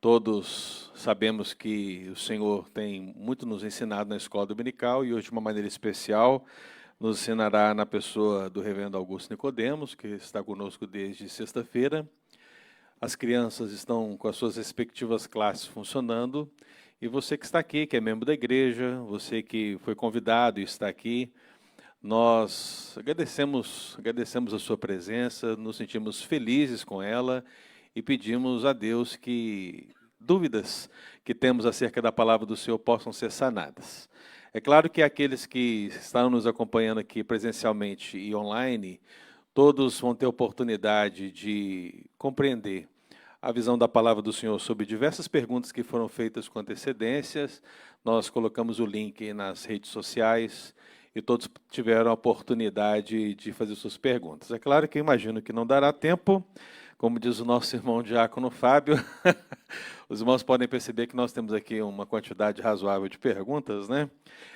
Todos sabemos que o Senhor tem muito nos ensinado na escola dominical e hoje, de uma maneira especial, nos ensinará na pessoa do reverendo Augusto Nicodemos, que está conosco desde sexta-feira. As crianças estão com as suas respectivas classes funcionando e você que está aqui, que é membro da igreja, você que foi convidado e está aqui, nós agradecemos a sua presença, nos sentimos felizes com ela e pedimos a Deus que dúvidas que temos acerca da palavra do Senhor possam ser sanadas. É claro que aqueles que estão nos acompanhando aqui presencialmente e online, todos vão ter oportunidade de compreender a visão da palavra do Senhor sobre diversas perguntas que foram feitas com antecedências. Nós colocamos o link nas redes sociais e todos tiveram a oportunidade de fazer suas perguntas. É claro que eu imagino que não dará tempo, como diz o nosso irmão diácono Fábio, os irmãos podem perceber que nós temos aqui uma quantidade razoável de perguntas, né?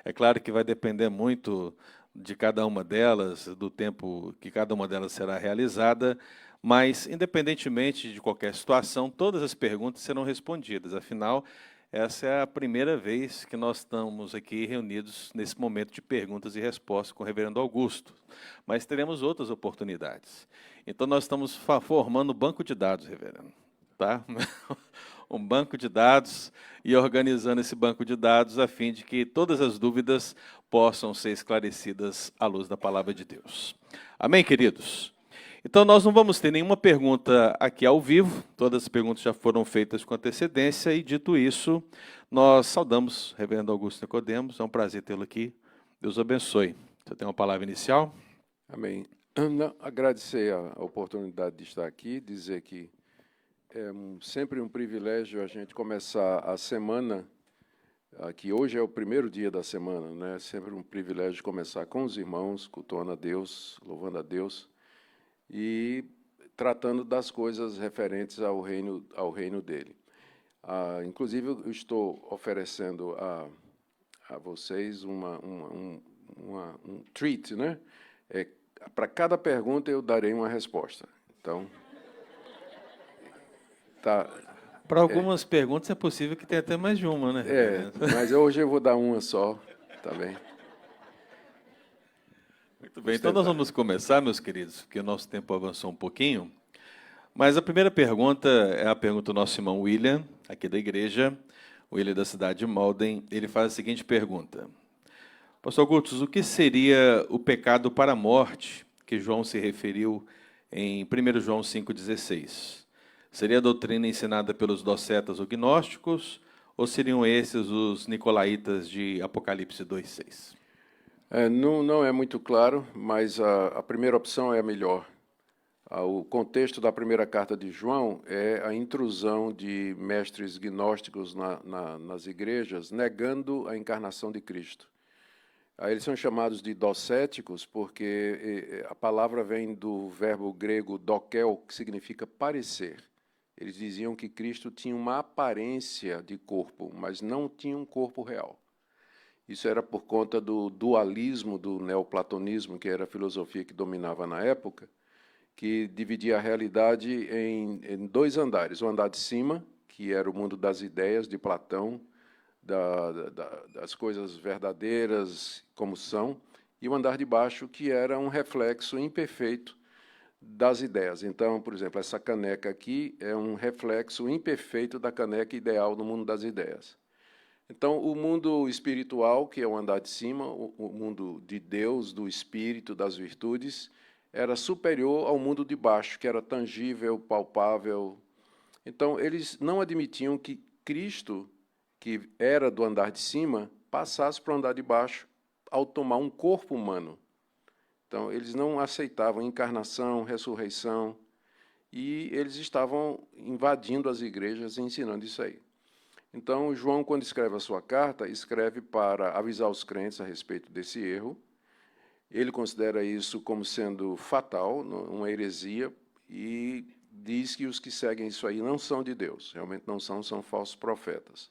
É claro que vai depender muito de cada uma delas, do tempo que cada uma delas será realizada, mas, independentemente de qualquer situação, todas as perguntas serão respondidas. Afinal, essa é a primeira vez que nós estamos aqui reunidos nesse momento de perguntas e respostas com o reverendo Augusto. Mas teremos outras oportunidades. Então, nós estamos formando um banco de dados, reverendo. Tá? Um banco de dados e organizando esse banco de dados a fim de que todas as dúvidas possam ser esclarecidas à luz da palavra de Deus. Amém, queridos? Então, nós não vamos ter nenhuma pergunta aqui ao vivo, todas as perguntas já foram feitas com antecedência, e dito isso, nós saudamos o reverendo Augusto Nicodemos, é um prazer tê-lo aqui, Deus abençoe. Você tem uma palavra inicial? Amém. Agradecer a oportunidade de estar aqui, dizer que é sempre um privilégio a gente começar a semana, que hoje é o primeiro dia da semana, né? Sempre um privilégio começar com os irmãos, cultuando a Deus, louvando a Deus, e tratando das coisas referentes ao reino dele. Inclusive, eu estou oferecendo a vocês um treat, né? Para cada pergunta eu darei uma resposta. Então, tá. Para algumas perguntas é possível que tenha até mais de uma, né? Mas hoje eu vou dar uma só, tá bem? Muito bem, então nós vamos começar, meus queridos, porque o nosso tempo avançou um pouquinho. Mas a primeira pergunta é a pergunta do nosso irmão William, aqui da igreja, William da cidade de Malden. Ele faz a seguinte pergunta: Pastor Gutos, o que seria o pecado para a morte que João se referiu em 1 João 5,16? Seria a doutrina ensinada pelos docetas ou gnósticos, ou seriam esses os nicolaítas de Apocalipse 2,6? Não é muito claro, mas a primeira opção é a melhor. O contexto da primeira carta de João é a intrusão de mestres gnósticos nas igrejas, negando a encarnação de Cristo. Eles são chamados de docéticos porque a palavra vem do verbo grego dokel, que significa parecer. Eles diziam que Cristo tinha uma aparência de corpo, mas não tinha um corpo real. Isso era por conta do dualismo do neoplatonismo, que era a filosofia que dominava na época, que dividia a realidade em dois andares. O andar de cima, que era o mundo das ideias de Platão, das coisas verdadeiras como são, e o andar de baixo, que era um reflexo imperfeito das ideias. Então, por exemplo, essa caneca aqui é um reflexo imperfeito da caneca ideal no mundo das ideias. Então, o mundo espiritual, que é o andar de cima, o mundo de Deus, do espírito, das virtudes, era superior ao mundo de baixo, que era tangível, palpável. Então, eles não admitiam que Cristo, que era do andar de cima, passasse para o andar de baixo ao tomar um corpo humano. Então, eles não aceitavam encarnação, ressurreição, e eles estavam invadindo as igrejas e ensinando isso aí. Então, João, quando escreve a sua carta, escreve para avisar os crentes a respeito desse erro. Ele considera isso como sendo fatal, uma heresia, e diz que os que seguem isso aí não são de Deus, realmente não são falsos profetas.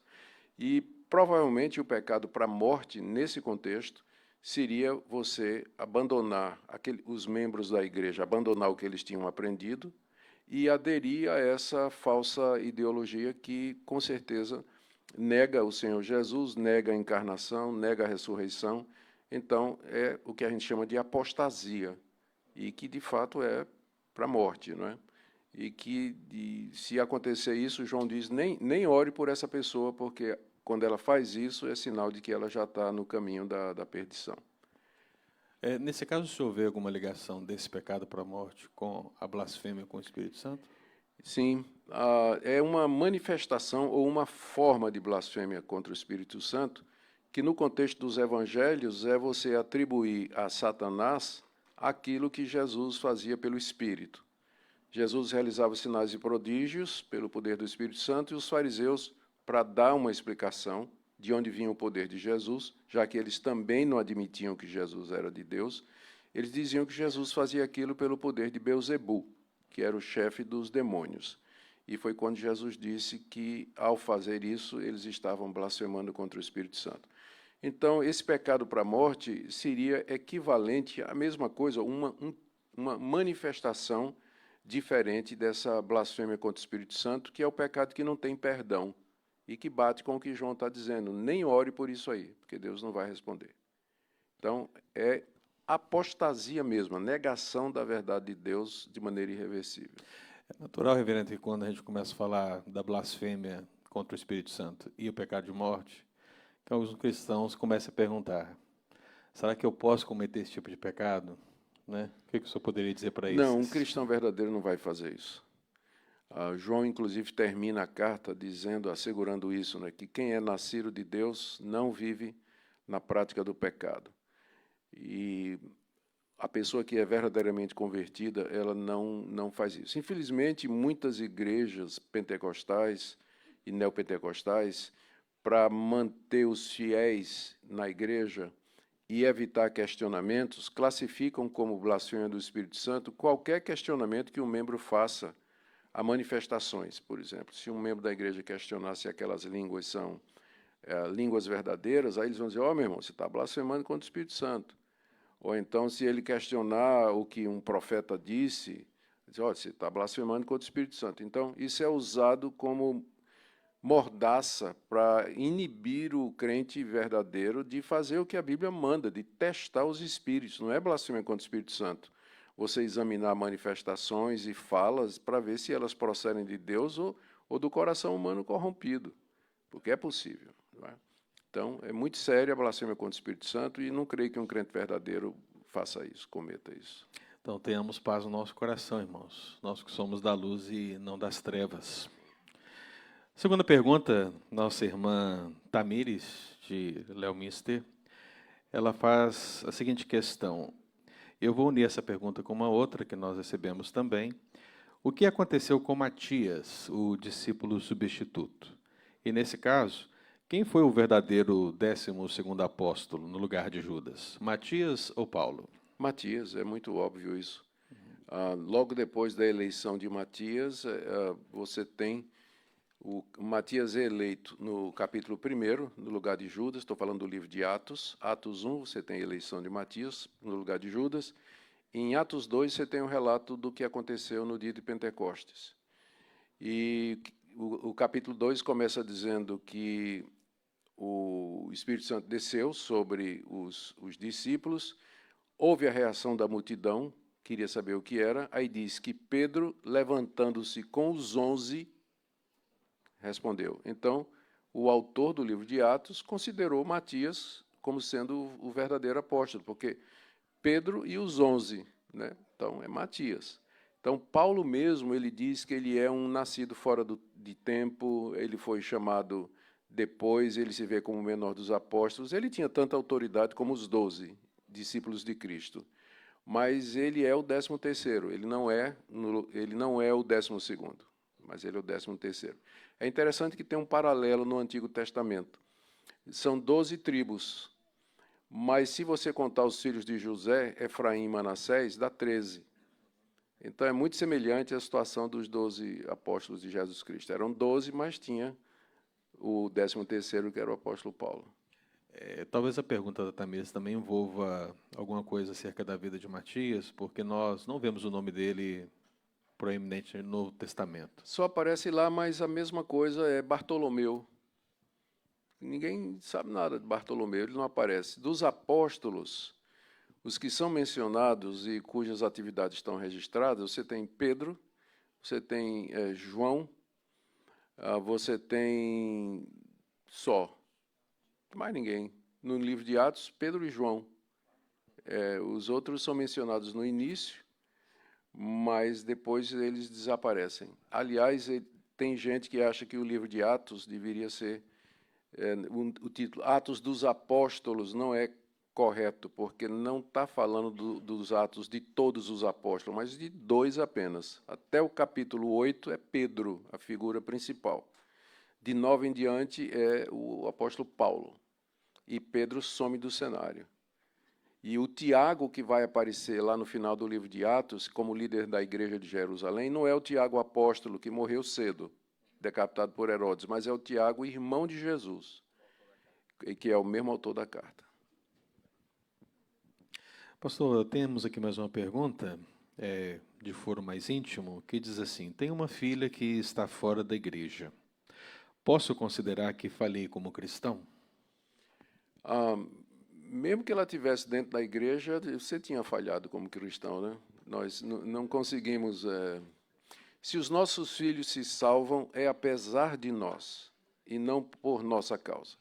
E, provavelmente, o pecado para a morte, nesse contexto, seria você abandonar os membros da igreja, abandonar o que eles tinham aprendido e aderir a essa falsa ideologia que, com certeza, nega o Senhor Jesus, nega a encarnação, nega a ressurreição. Então, é o que a gente chama de apostasia, e que, de fato, é para a morte, não é? E que, se acontecer isso, João diz, nem ore por essa pessoa, porque quando ela faz isso, é sinal de que ela já está no caminho da perdição. Nesse caso, o senhor vê alguma ligação desse pecado para a morte com a blasfêmia com o Espírito Santo? Sim, é uma manifestação ou uma forma de blasfêmia contra o Espírito Santo, que no contexto dos evangelhos é você atribuir a Satanás aquilo que Jesus fazia pelo Espírito. Jesus realizava sinais e prodígios pelo poder do Espírito Santo, e os fariseus, para dar uma explicação de onde vinha o poder de Jesus, já que eles também não admitiam que Jesus era de Deus, eles diziam que Jesus fazia aquilo pelo poder de Beelzebu, que era o chefe dos demônios. E foi quando Jesus disse que, ao fazer isso, eles estavam blasfemando contra o Espírito Santo. Então, esse pecado para a morte seria equivalente à mesma coisa, uma manifestação diferente dessa blasfêmia contra o Espírito Santo, que é o pecado que não tem perdão e que bate com o que João está dizendo. Nem ore por isso aí, porque Deus não vai responder. Então, é apostasia mesmo, a negação da verdade de Deus de maneira irreversível. É natural, reverendo, que quando a gente começa a falar da blasfêmia contra o Espírito Santo e o pecado de morte, que alguns cristãos começam a perguntar, será que eu posso cometer esse tipo de pecado? Né? O que o senhor poderia dizer para isso? Não, um cristão verdadeiro não vai fazer isso. João, inclusive, termina a carta dizendo, assegurando isso, né, que quem é nascido de Deus não vive na prática do pecado. E a pessoa que é verdadeiramente convertida, ela não faz isso. Infelizmente, muitas igrejas pentecostais e neopentecostais, para manter os fiéis na igreja e evitar questionamentos, classificam como blasfêmia do Espírito Santo qualquer questionamento que um membro faça a manifestações, por exemplo. Se um membro da igreja questionar se aquelas línguas são línguas verdadeiras, aí eles vão dizer, meu irmão, você está blasfemando contra o Espírito Santo. Ou então, se ele questionar o que um profeta disse, diz, você está blasfemando contra o Espírito Santo. Então, isso é usado como mordaça para inibir o crente verdadeiro de fazer o que a Bíblia manda, de testar os espíritos. Não é blasfêmia contra o Espírito Santo. Você examinar manifestações e falas para ver se elas procedem de Deus ou do coração humano corrompido, porque é possível. Não é? Então, é muito séria a blasfêmia contra o Espírito Santo e não creio que um crente verdadeiro faça isso, cometa isso. Então, tenhamos paz no nosso coração, irmãos. Nós que somos da luz e não das trevas. Segunda pergunta, nossa irmã Tamires, de Leominster, ela faz a seguinte questão. Eu vou unir essa pergunta com uma outra que nós recebemos também. O que aconteceu com Matias, o discípulo substituto? E nesse caso, quem foi o verdadeiro 12º apóstolo no lugar de Judas? Matias ou Paulo? Matias, é muito óbvio isso. Logo depois da eleição de Matias, você tem o Matias é eleito no capítulo 1, no lugar de Judas. Estou falando do livro de Atos. Atos 1, você tem a eleição de Matias no lugar de Judas. Em Atos 2, você tem um relato do que aconteceu no dia de Pentecostes. E o capítulo 2 começa dizendo que o Espírito Santo desceu sobre os discípulos, houve a reação da multidão, queria saber o que era, aí diz que Pedro, levantando-se com os 11, respondeu. Então, o autor do livro de Atos considerou Matias como sendo o verdadeiro apóstolo, porque Pedro e os 11, né? Então, é Matias. Então, Paulo mesmo, ele diz que ele é um nascido fora de tempo, ele foi chamado depois, ele se vê como o menor dos apóstolos, ele tinha tanta autoridade como os 12 discípulos de Cristo, mas ele é o 13º, ele não é o 12º, mas ele é o 13º. É interessante que tem um paralelo no Antigo Testamento. São 12 tribos, mas se você contar os filhos de José, Efraim e Manassés, dá 13. Então é muito semelhante à situação dos 12 apóstolos de Jesus Cristo. Eram 12, mas tinha o 13º, que era o apóstolo Paulo. Talvez a pergunta da Tamires também envolva alguma coisa acerca da vida de Matias, porque nós não vemos o nome dele proeminente no Novo Testamento. Só aparece lá, mas a mesma coisa é Bartolomeu. Ninguém sabe nada de Bartolomeu, ele não aparece. Dos apóstolos, os que são mencionados e cujas atividades estão registradas, você tem Pedro, você tem João, você tem só, mais ninguém. No livro de Atos, Pedro e João. Os outros são mencionados no início, mas depois eles desaparecem. Aliás, tem gente que acha que o livro de Atos deveria ser, o título Atos dos Apóstolos não é correto, porque não está falando dos atos de todos os apóstolos, mas de 2 apenas. Até o capítulo 8 é Pedro, a figura principal. De 9 em diante é o apóstolo Paulo. E Pedro some do cenário. E o Tiago, que vai aparecer lá no final do livro de Atos, como líder da igreja de Jerusalém, não é o Tiago apóstolo, que morreu cedo, decapitado por Herodes, mas é o Tiago, irmão de Jesus, que é o mesmo autor da carta. Pastor, temos aqui mais uma pergunta, de foro mais íntimo, que diz assim: tem uma filha que está fora da igreja. Posso considerar que falhei como cristão? Mesmo que ela estivesse dentro da igreja, você tinha falhado como cristão, né? Nós não conseguimos... Se os nossos filhos se salvam, é apesar de nós, e não por nossa causa.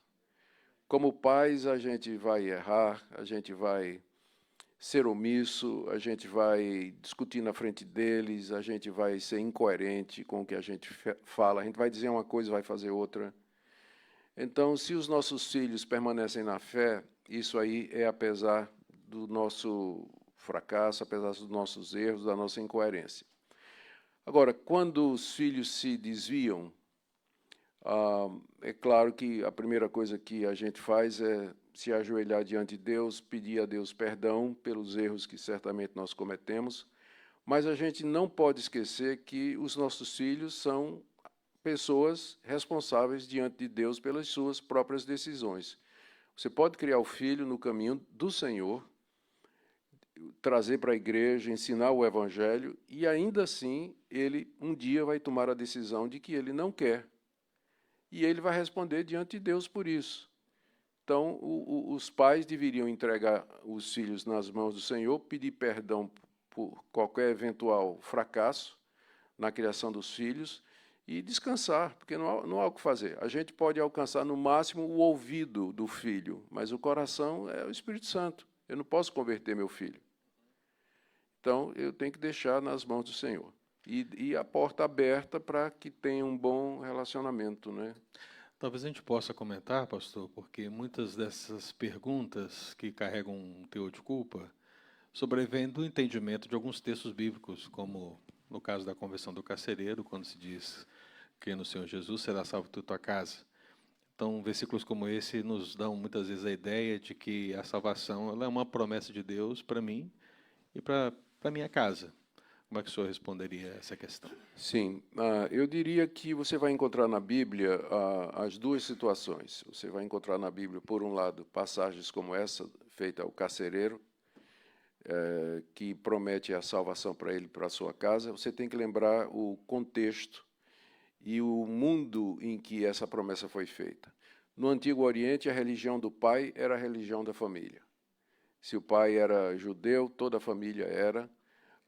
Como pais, a gente vai errar, a gente vai ser omisso, a gente vai discutir na frente deles, a gente vai ser incoerente com o que a gente fala, a gente vai dizer uma coisa e vai fazer outra. Então, se os nossos filhos permanecem na fé, isso aí é apesar do nosso fracasso, apesar dos nossos erros, da nossa incoerência. Agora, quando os filhos se desviam, é claro que a primeira coisa que a gente faz é se ajoelhar diante de Deus, pedir a Deus perdão pelos erros que certamente nós cometemos, mas a gente não pode esquecer que os nossos filhos são pessoas responsáveis diante de Deus pelas suas próprias decisões. Você pode criar o filho no caminho do Senhor, trazer para a igreja, ensinar o evangelho, e ainda assim ele um dia vai tomar a decisão de que ele não quer. E ele vai responder diante de Deus por isso. Então, os pais deveriam entregar os filhos nas mãos do Senhor, pedir perdão por qualquer eventual fracasso na criação dos filhos e descansar, porque não há o que fazer. A gente pode alcançar, no máximo, o ouvido do filho, mas o coração é o Espírito Santo. Eu não posso converter meu filho. Então, eu tenho que deixar nas mãos do Senhor. E a porta aberta para que tenha um bom relacionamento, né? Talvez a gente possa comentar, pastor, porque muitas dessas perguntas que carregam um teor de culpa sobrevêm do entendimento de alguns textos bíblicos, como no caso da conversão do carcereiro, quando se diz que no Senhor Jesus será salvo tu e tua casa. Então, versículos como esse nos dão muitas vezes a ideia de que a salvação ela é uma promessa de Deus para mim e para a minha casa. Como é que o senhor responderia a essa questão? Sim, eu diria que você vai encontrar na Bíblia as duas situações. Você vai encontrar na Bíblia, por um lado, passagens como essa, feita ao carcereiro, que promete a salvação para ele e para a sua casa. Você tem que lembrar o contexto e o mundo em que essa promessa foi feita. No Antigo Oriente, a religião do pai era a religião da família. Se o pai era judeu, toda a família era.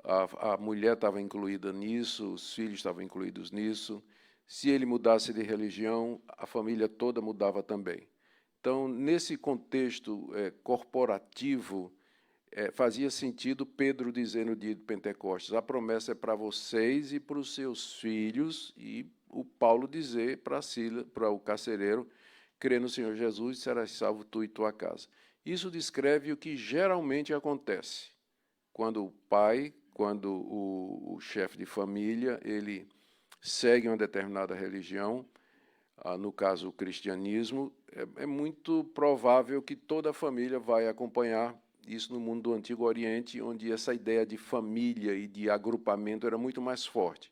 A mulher estava incluída nisso, os filhos estavam incluídos nisso. Se ele mudasse de religião, a família toda mudava também. Então, nesse contexto corporativo, fazia sentido Pedro dizer no dia de Pentecostes: a promessa é para vocês e para os seus filhos, e o Paulo dizer para o carcereiro: crê no Senhor Jesus e serás salvo tu e tua casa. Isso descreve o que geralmente acontece quando o pai, quando o chefe de família, ele segue uma determinada religião, no caso o cristianismo, é muito provável que toda a família vai acompanhar isso no mundo do Antigo Oriente, onde essa ideia de família e de agrupamento era muito mais forte.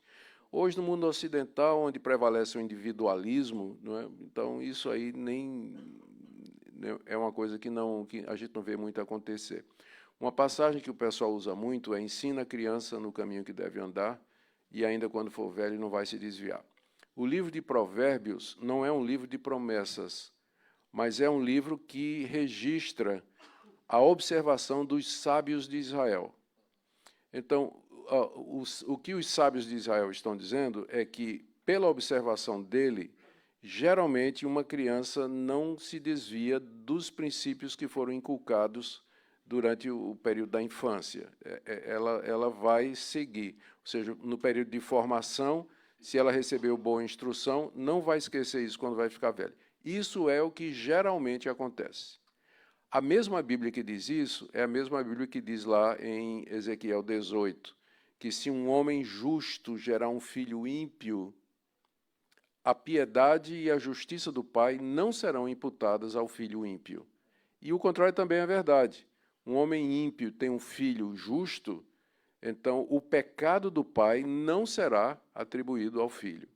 Hoje, no mundo ocidental, onde prevalece o individualismo, não é? Então isso aí nem é uma coisa que a gente não vê muito acontecer. Uma passagem que o pessoal usa muito é: ensina a criança no caminho que deve andar, e ainda quando for velho não vai se desviar. O livro de Provérbios não é um livro de promessas, mas é um livro que registra a observação dos sábios de Israel. Então, o que os sábios de Israel estão dizendo é que, pela observação dele, geralmente uma criança não se desvia dos princípios que foram inculcados durante o período da infância. Ela vai seguir, ou seja, no período de formação, se ela recebeu boa instrução, não vai esquecer isso quando vai ficar velha. Isso é o que geralmente acontece. A mesma Bíblia que diz isso é a mesma Bíblia que diz lá em Ezequiel 18, que se um homem justo gerar um filho ímpio, a piedade e a justiça do pai não serão imputadas ao filho ímpio. E o contrário também é verdade. Um homem ímpio tem um filho justo, então o pecado do pai não será atribuído ao filho.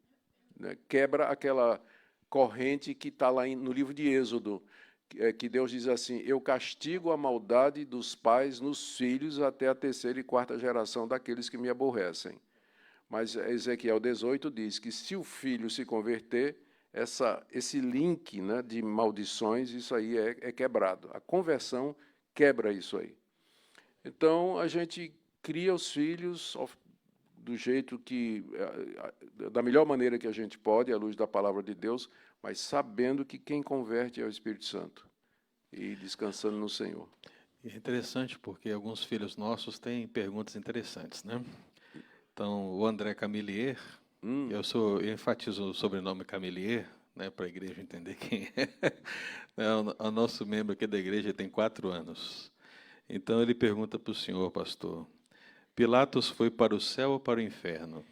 Quebra aquela corrente que está lá no livro de Êxodo, que Deus diz assim: eu castigo a maldade dos pais nos filhos até a terceira e quarta geração daqueles que me aborrecem. Mas Ezequiel 18 diz que se o filho se converter, esse link, né, de maldições, isso aí é quebrado. A conversão quebra isso aí. Então, a gente cria os filhos do jeito da melhor maneira que a gente pode, à luz da palavra de Deus, mas sabendo que quem converte é o Espírito Santo e descansando no Senhor. É interessante porque alguns filhos nossos têm perguntas interessantes, né? Então, o André Camillier, eu enfatizo o sobrenome Camillier, né, para a igreja entender quem é. O nosso membro aqui da igreja tem 4 anos. Então, ele pergunta para o senhor, pastor, Pilatos foi para o céu ou para o inferno?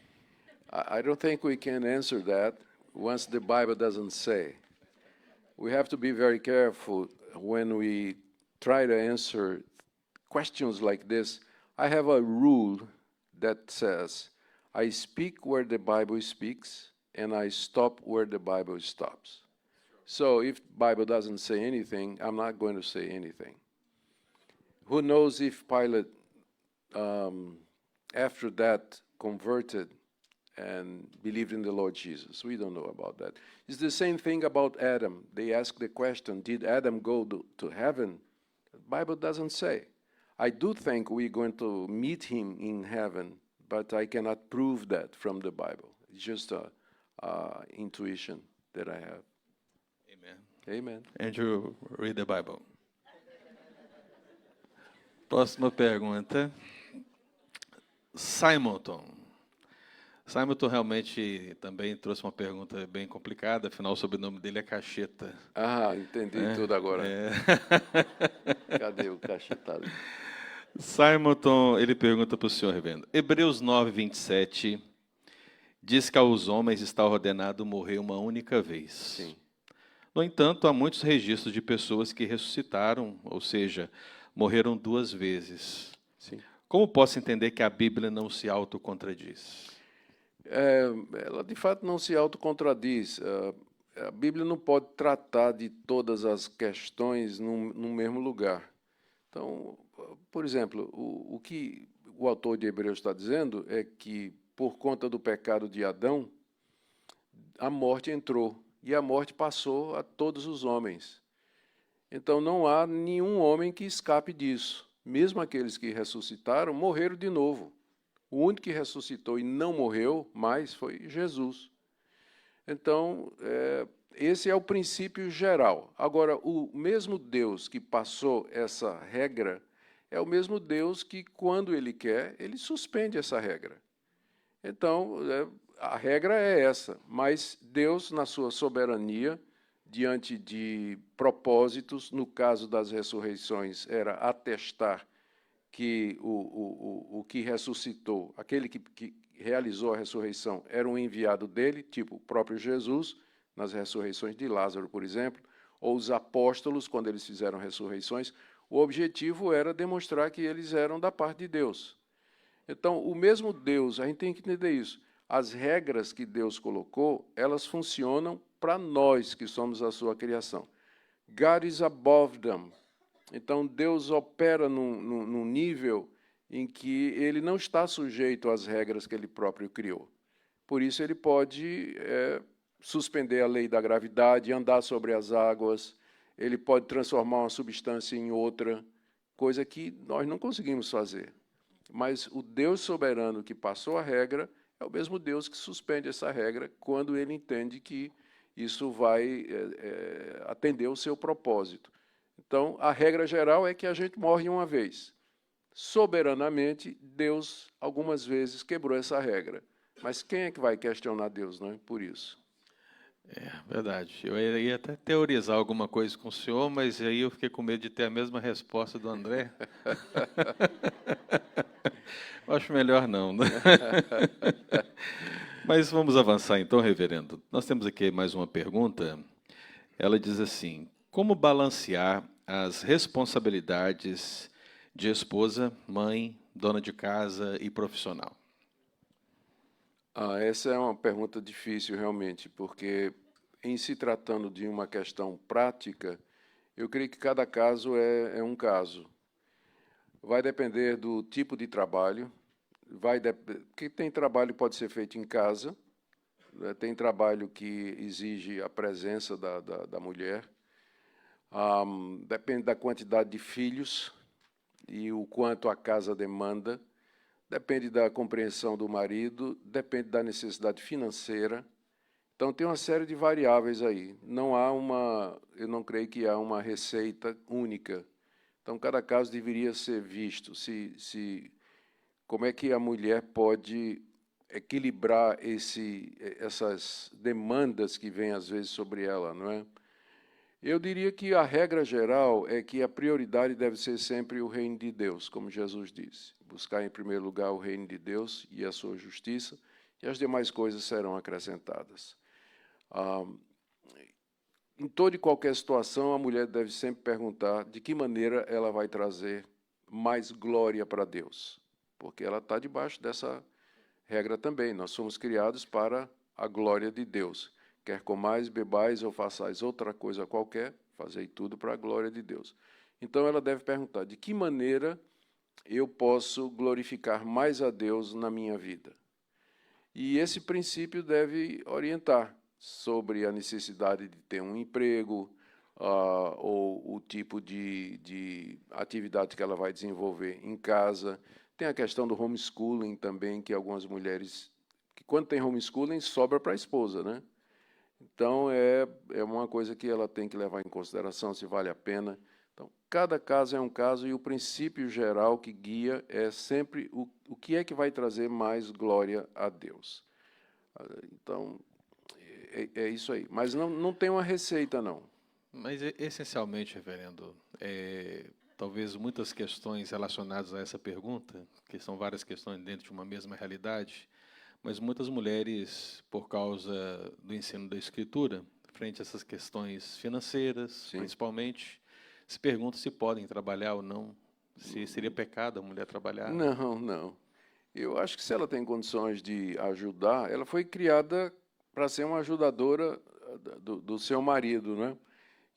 I don't think we can answer that once the Bible doesn't say. We have to be very careful when we try to answer questions like this. I have a rule that says, I speak where the Bible speaks, and I stop where the Bible stops. So if the Bible doesn't say anything, I'm not going to say anything. Who knows if Pilate, after that, converted and believed in the Lord Jesus? We don't know about that. It's the same thing about Adam. They ask the question, did Adam go to heaven? The Bible doesn't say. I do think we're going to meet him in heaven, but I cannot prove that from the Bible. It's just an intuition that I have. Amen. Amen. Andrew, read the Bible. Próxima pergunta. Simonton realmente também trouxe uma pergunta bem complicada, afinal o sobrenome dele é Cacheta. Ah, entendi tudo agora. Cadê o cachetado? Simonton, ele pergunta para o senhor, reverendo. Hebreus 9, 27 diz que aos homens está ordenado morrer uma única vez. Sim. No entanto, há muitos registros de pessoas que ressuscitaram, ou seja, morreram 2 vezes. Sim. Como posso entender que a Bíblia não se autocontradis? Ela, de fato, não se autocontradis. A Bíblia não pode tratar de todas as questões no mesmo lugar. Então, por exemplo, o que o autor de Hebreus está dizendo é que, por conta do pecado de Adão, a morte entrou, e a morte passou a todos os homens. Então, não há nenhum homem que escape disso. Mesmo aqueles que ressuscitaram, morreram de novo. O único que ressuscitou e não morreu mais foi Jesus. Então, esse é o princípio geral. Agora, o mesmo Deus que passou essa regra é o mesmo Deus que, quando Ele quer, Ele suspende essa regra. Então, a regra é essa, mas Deus, na sua soberania, diante de propósitos, no caso das ressurreições, era atestar que o que ressuscitou, aquele que realizou a ressurreição, era um enviado dele, tipo o próprio Jesus, nas ressurreições de Lázaro, por exemplo, ou os apóstolos, quando eles fizeram ressurreições, o objetivo era demonstrar que eles eram da parte de Deus. Então, o mesmo Deus, a gente tem que entender isso, as regras que Deus colocou, elas funcionam para nós, que somos a sua criação. God is above them. Então, Deus opera num nível em que ele não está sujeito às regras que ele próprio criou. Por isso, ele pode suspender a lei da gravidade, andar sobre as águas, ele pode transformar uma substância em outra, coisa que nós não conseguimos fazer. Mas o Deus soberano que passou a regra é o mesmo Deus que suspende essa regra quando ele entende que isso vai atender o seu propósito. Então, a regra geral é que a gente morre uma vez. Soberanamente, Deus, algumas vezes, quebrou essa regra. Mas quem é que vai questionar Deus, não é? Por isso. É verdade. Eu ia até teorizar alguma coisa com o senhor, mas aí eu fiquei com medo de ter a mesma resposta do André. Acho melhor não, né? Mas vamos avançar então, reverendo. Nós temos aqui mais uma pergunta. Ela diz assim: como balancear as responsabilidades de esposa, mãe, dona de casa e profissional? Essa é uma pergunta difícil, realmente, porque, em se tratando de uma questão prática, eu creio que cada caso é um caso. Vai depender do tipo de trabalho, porque tem trabalho que pode ser feito em casa, né? Tem trabalho que exige a presença da mulher, depende da quantidade de filhos e o quanto a casa demanda, depende da compreensão do marido, depende da necessidade financeira. Então, tem uma série de variáveis aí. Eu não creio que há uma receita única. Então, cada caso deveria ser visto, como é que a mulher pode equilibrar essas demandas que vêm, às vezes, sobre ela, não é? Eu diria que a regra geral é que a prioridade deve ser sempre o reino de Deus, como Jesus disse. Buscar em primeiro lugar o reino de Deus e a sua justiça, e as demais coisas serão acrescentadas. Em toda e qualquer situação, a mulher deve sempre perguntar de que maneira ela vai trazer mais glória para Deus, porque ela está debaixo dessa regra também. Nós somos criados para a glória de Deus. Quer comais, bebais ou façais outra coisa qualquer, fazei tudo para a glória de Deus. Então, ela deve perguntar, de que maneira eu posso glorificar mais a Deus na minha vida? E esse princípio deve orientar sobre a necessidade de ter um emprego, ou o tipo de atividade que ela vai desenvolver em casa. Tem a questão do homeschooling também, que algumas mulheres, que quando tem homeschooling, sobra para a esposa, né? Então, é uma coisa que ela tem que levar em consideração, se vale a pena. Então, cada caso é um caso e o princípio geral que guia é sempre o que é que vai trazer mais glória a Deus. Então, é isso aí. Mas não tem uma receita, não. Mas, essencialmente, reverendo, talvez muitas questões relacionadas a essa pergunta, que são várias questões dentro de uma mesma realidade, mas muitas mulheres, por causa do ensino da Escritura, frente a essas questões financeiras, Sim. principalmente, se perguntam se podem trabalhar ou não, se seria pecado a mulher trabalhar. Não. Eu acho que se ela tem condições de ajudar, ela foi criada para ser uma ajudadora do seu marido, né?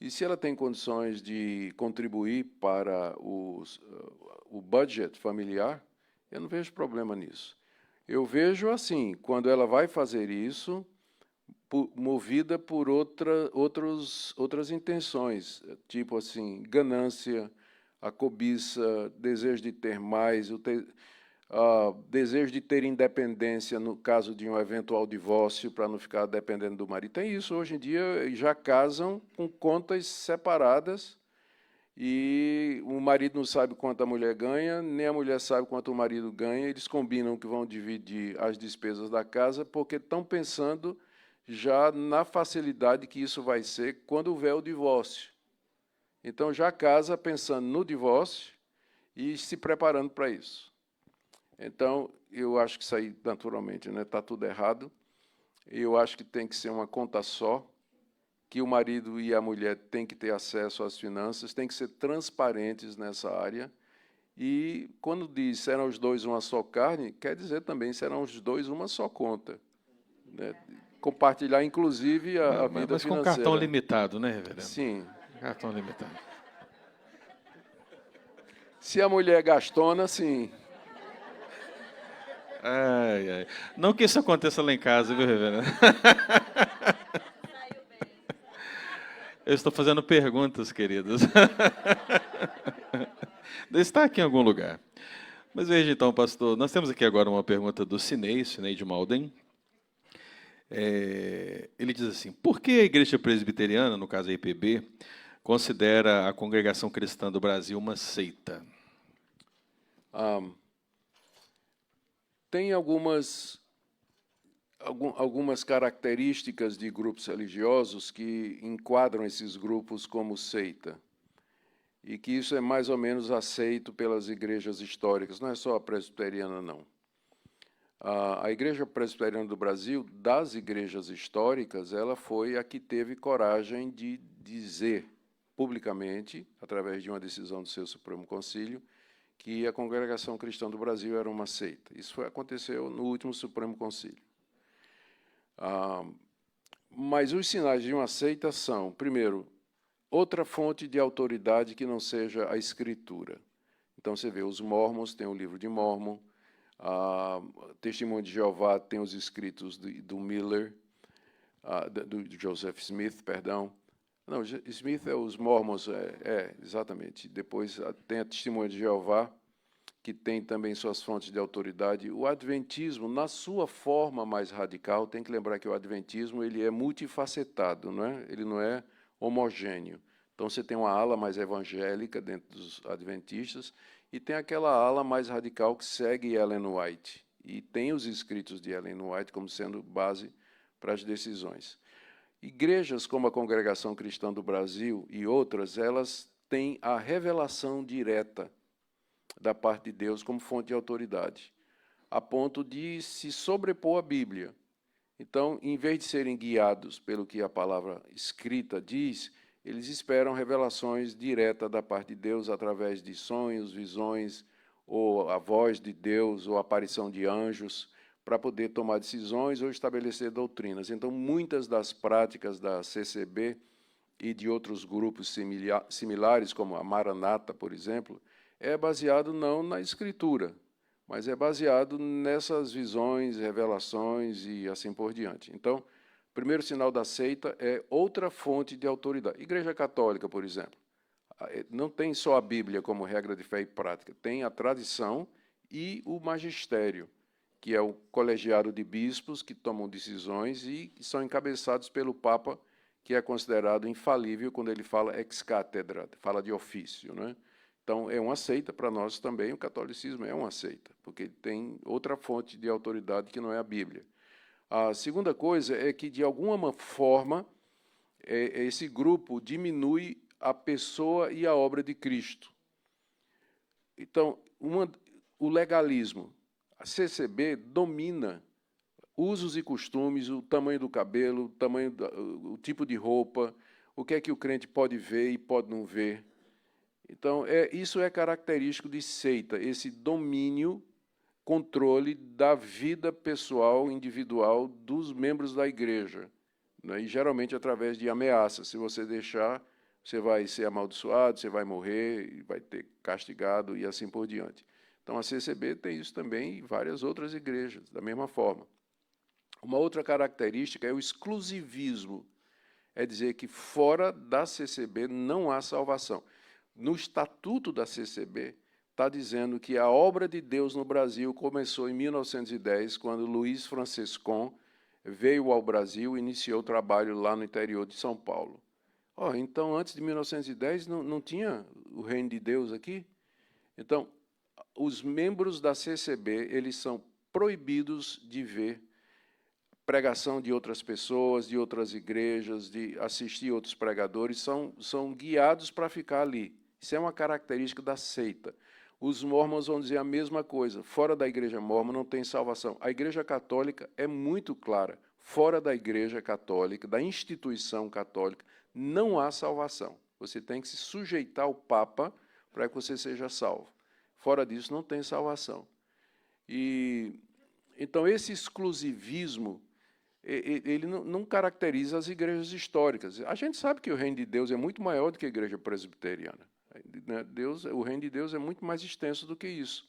E se ela tem condições de contribuir para o budget familiar, eu não vejo problema nisso. Eu vejo assim, quando ela vai fazer isso, movida por outras intenções, tipo assim, ganância, a cobiça, desejo de ter mais, desejo de ter independência no caso de um eventual divórcio, para não ficar dependendo do marido. Tem isso hoje em dia, já casam com contas separadas, e o marido não sabe quanto a mulher ganha, nem a mulher sabe quanto o marido ganha. Eles combinam que vão dividir as despesas da casa, porque estão pensando já na facilidade que isso vai ser quando houver o divórcio. Então, já casa pensando no divórcio e se preparando para isso. Então, eu acho que isso aí, naturalmente, está tudo errado. Eu acho que tem que ser uma conta só, que o marido e a mulher têm que ter acesso às finanças, têm que ser transparentes nessa área. E, quando diz serão os dois uma só carne, quer dizer também serão os dois uma só conta, né? Compartilhar, inclusive, a vida mas com financeira. cartão limitado, né, reverendo? Sim. Cartão limitado. Se a mulher é gastona, sim. Ai, ai. Não que isso aconteça lá em casa, viu, reverendo? Eu estou fazendo perguntas, queridos. Está aqui em algum lugar. Mas veja então, pastor, nós temos aqui agora uma pergunta do Cineide Malden. Ele diz assim, por que a Igreja Presbiteriana, no caso a IPB, considera a Congregação Cristã do Brasil uma seita? Tem algumas características de grupos religiosos que enquadram esses grupos como seita, e que isso é mais ou menos aceito pelas igrejas históricas, não é só a presbiteriana, não. A Igreja Presbiteriana do Brasil, das igrejas históricas, ela foi a que teve coragem de dizer publicamente, através de uma decisão do seu Supremo Concílio, que a Congregação Cristã do Brasil era uma seita. Isso aconteceu no último Supremo Concílio. Mas os sinais de uma seita são, primeiro, outra fonte de autoridade que não seja a Escritura. Então, você vê, os Mormons têm o livro de Mórmon, Testemunho de Jeová tem os escritos do Miller, do Joseph Smith, perdão. Não, Smith é os Mormons, exatamente. Depois tem a Testemunha de Jeová, que tem também suas fontes de autoridade. O Adventismo, na sua forma mais radical, tem que lembrar que o Adventismo ele é multifacetado, não é? Ele não é homogêneo. Então, você tem uma ala mais evangélica dentro dos adventistas e tem aquela ala mais radical que segue Ellen White. E tem os escritos de Ellen White como sendo base para as decisões. Igrejas como a Congregação Cristã do Brasil e outras, elas têm a revelação direta da parte de Deus como fonte de autoridade, a ponto de se sobrepor à Bíblia. Então, em vez de serem guiados pelo que a palavra escrita diz, eles esperam revelações diretas da parte de Deus através de sonhos, visões, ou a voz de Deus, ou a aparição de anjos, para poder tomar decisões ou estabelecer doutrinas. Então, muitas das práticas da CCB e de outros grupos similares, como a Maranata, por exemplo, é baseado não na Escritura, mas é baseado nessas visões, revelações e assim por diante. Então, o primeiro sinal da seita é outra fonte de autoridade. Igreja Católica, por exemplo, não tem só a Bíblia como regra de fé e prática, tem a tradição e o magistério, que é o colegiado de bispos que tomam decisões e são encabeçados pelo Papa, que é considerado infalível quando ele fala ex cathedra, fala de ofício, né? Então, é uma seita para nós também, o catolicismo é uma seita, porque tem outra fonte de autoridade que não é a Bíblia. A segunda coisa é que, de alguma forma, esse grupo diminui a pessoa e a obra de Cristo. Então, o legalismo, a CCB domina usos e costumes, o tamanho do cabelo, o tipo de roupa, o que é que o crente pode ver e pode não ver. Então, isso é característico de seita, esse domínio, controle da vida pessoal, individual dos membros da igreja, né? E geralmente através de ameaças. Se você deixar, você vai ser amaldiçoado, você vai morrer, vai ter castigado e assim por diante. Então, a CCB tem isso também e várias outras igrejas, da mesma forma. Uma outra característica é o exclusivismo, é dizer que fora da CCB não há salvação. No estatuto da CCB, está dizendo que a obra de Deus no Brasil começou em 1910, quando Luiz Franciscon veio ao Brasil e iniciou o trabalho lá no interior de São Paulo. Então, antes de 1910, não tinha o reino de Deus aqui? Então, os membros da CCB, eles são proibidos de ver pregação de outras pessoas, de outras igrejas, de assistir outros pregadores, são guiados para ficar ali. Isso é uma característica da seita. Os mormons vão dizer a mesma coisa. Fora da igreja mórmon não tem salvação. A igreja católica é muito clara. Fora da igreja católica, da instituição católica, não há salvação. Você tem que se sujeitar ao Papa para que você seja salvo. Fora disso, não tem salvação. Então, esse exclusivismo, ele não caracteriza as igrejas históricas. A gente sabe que o reino de Deus é muito maior do que a igreja presbiteriana. O reino de Deus é muito mais extenso do que isso.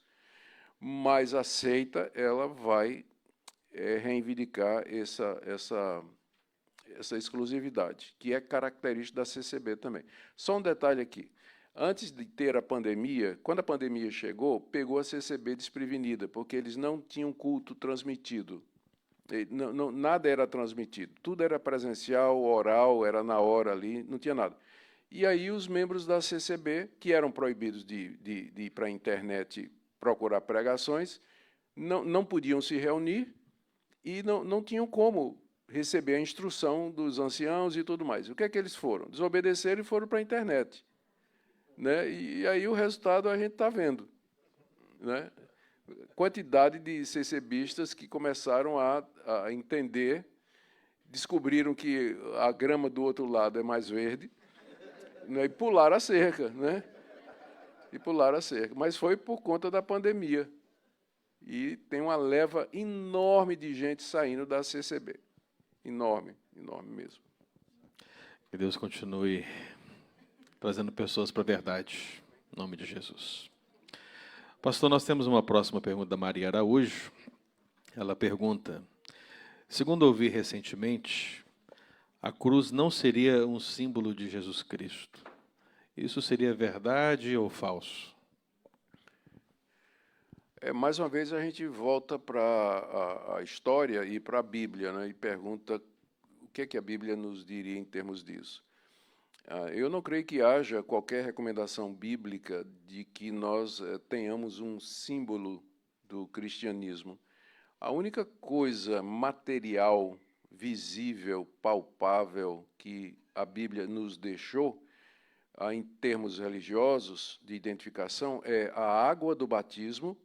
mas a seita ela vai reivindicar essa exclusividade, que é característica da CCB também. Só um detalhe aqui. Antes de ter a pandemia, quando a pandemia chegou, pegou a CCB desprevenida, porque eles não tinham culto transmitido. Nada era transmitido. Tudo era presencial, oral, era na hora ali, não tinha nada. E aí os membros da CCB, que eram proibidos de ir para a internet procurar pregações, não podiam se reunir e não tinham como receber a instrução dos anciãos e tudo mais. O que é que eles foram? Desobedeceram e foram para a internet. Né? E aí o resultado a gente está vendo. Né? Quantidade de CCBistas que começaram a entender, descobriram que a grama do outro lado é mais verde, né? E pularam a cerca. Né? E pularam a cerca. Mas foi por conta da pandemia. E tem uma leva enorme de gente saindo da CCB. Enorme, enorme mesmo. Que Deus continue trazendo pessoas para a verdade, em nome de Jesus. Pastor, nós temos uma próxima pergunta da Maria Araújo. Ela pergunta: segundo ouvi recentemente, a cruz não seria um símbolo de Jesus Cristo. Isso seria verdade ou falso? Mais uma vez a gente volta para a história e para a Bíblia, né, e pergunta o que é que a Bíblia nos diria em termos disso. Eu não creio que haja qualquer recomendação bíblica de que nós tenhamos um símbolo do cristianismo. A única coisa material, visível, palpável que a Bíblia nos deixou, em termos religiosos de identificação, é a água do batismo,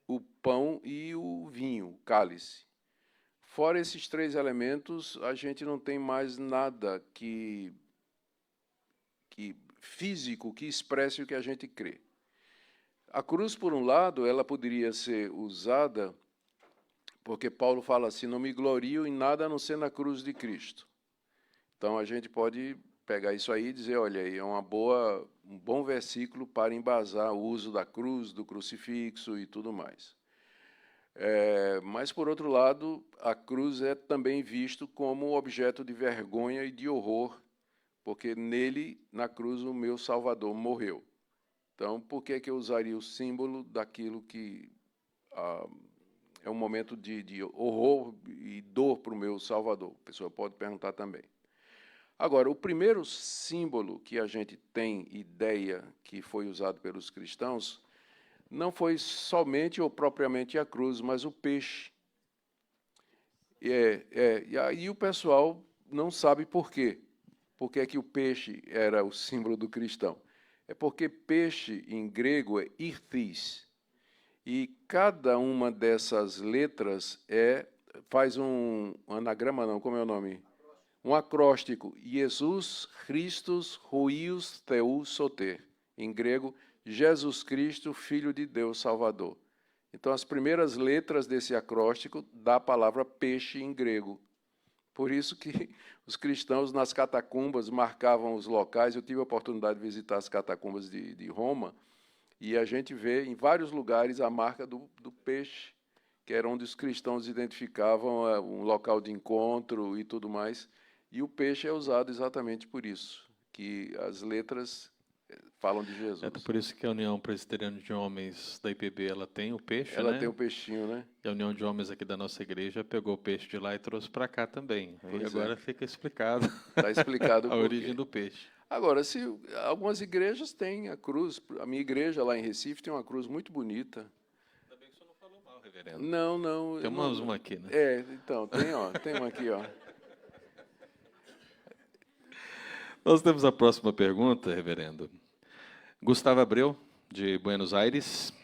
o pão e o vinho, o cálice. Fora esses três elementos, a gente não tem mais nada que físico que expresse o que a gente crê. A cruz, por um lado, ela poderia ser usada, porque Paulo fala assim, não me glorio em nada a não ser na cruz de Cristo. Então, a gente pode pegar isso aí e dizer, olha, é um bom versículo para embasar o uso da cruz, do crucifixo e tudo mais. Mas, por outro lado, a cruz é também visto como objeto de vergonha e de horror, porque nele, na cruz, o meu Salvador morreu. Então, por que eu usaria o símbolo daquilo que é um momento de horror e dor para o meu Salvador? A pessoa pode perguntar também. Agora, o primeiro símbolo que a gente tem ideia que foi usado pelos cristãos não foi somente ou propriamente a cruz, mas o peixe. E aí o pessoal não sabe por quê. Por que é que o peixe era o símbolo do cristão? É porque peixe, em grego, é irthis. E cada uma dessas letras faz um anagrama, não, como é o nome? Um acróstico. Jesus Christus Huios Theou Soter. Em grego, Jesus Cristo, Filho de Deus Salvador. Então, as primeiras letras desse acróstico dá a palavra peixe em grego. Por isso que os cristãos nas catacumbas marcavam os locais. Eu tive a oportunidade de visitar as catacumbas de Roma, e a gente vê em vários lugares a marca do peixe, que era onde os cristãos identificavam um local de encontro e tudo mais. E o peixe é usado exatamente por isso, que as letras falam de Jesus. É por isso que a União Presbiteriana de Homens da IPB ela tem o peixe, ela né? tem o peixinho, né? E a União de Homens aqui da nossa igreja pegou o peixe de lá e trouxe para cá também. Pois e agora fica explicado Está explicado a origem do peixe. Agora, se algumas igrejas têm a cruz, a minha igreja lá em Recife tem uma cruz muito bonita. Ainda bem que o senhor não falou mal, reverendo. Não. Tem uma aqui, né? Então, tem uma aqui, ó. Nós temos a próxima pergunta, reverendo. Gustavo Abreu, de Buenos Aires.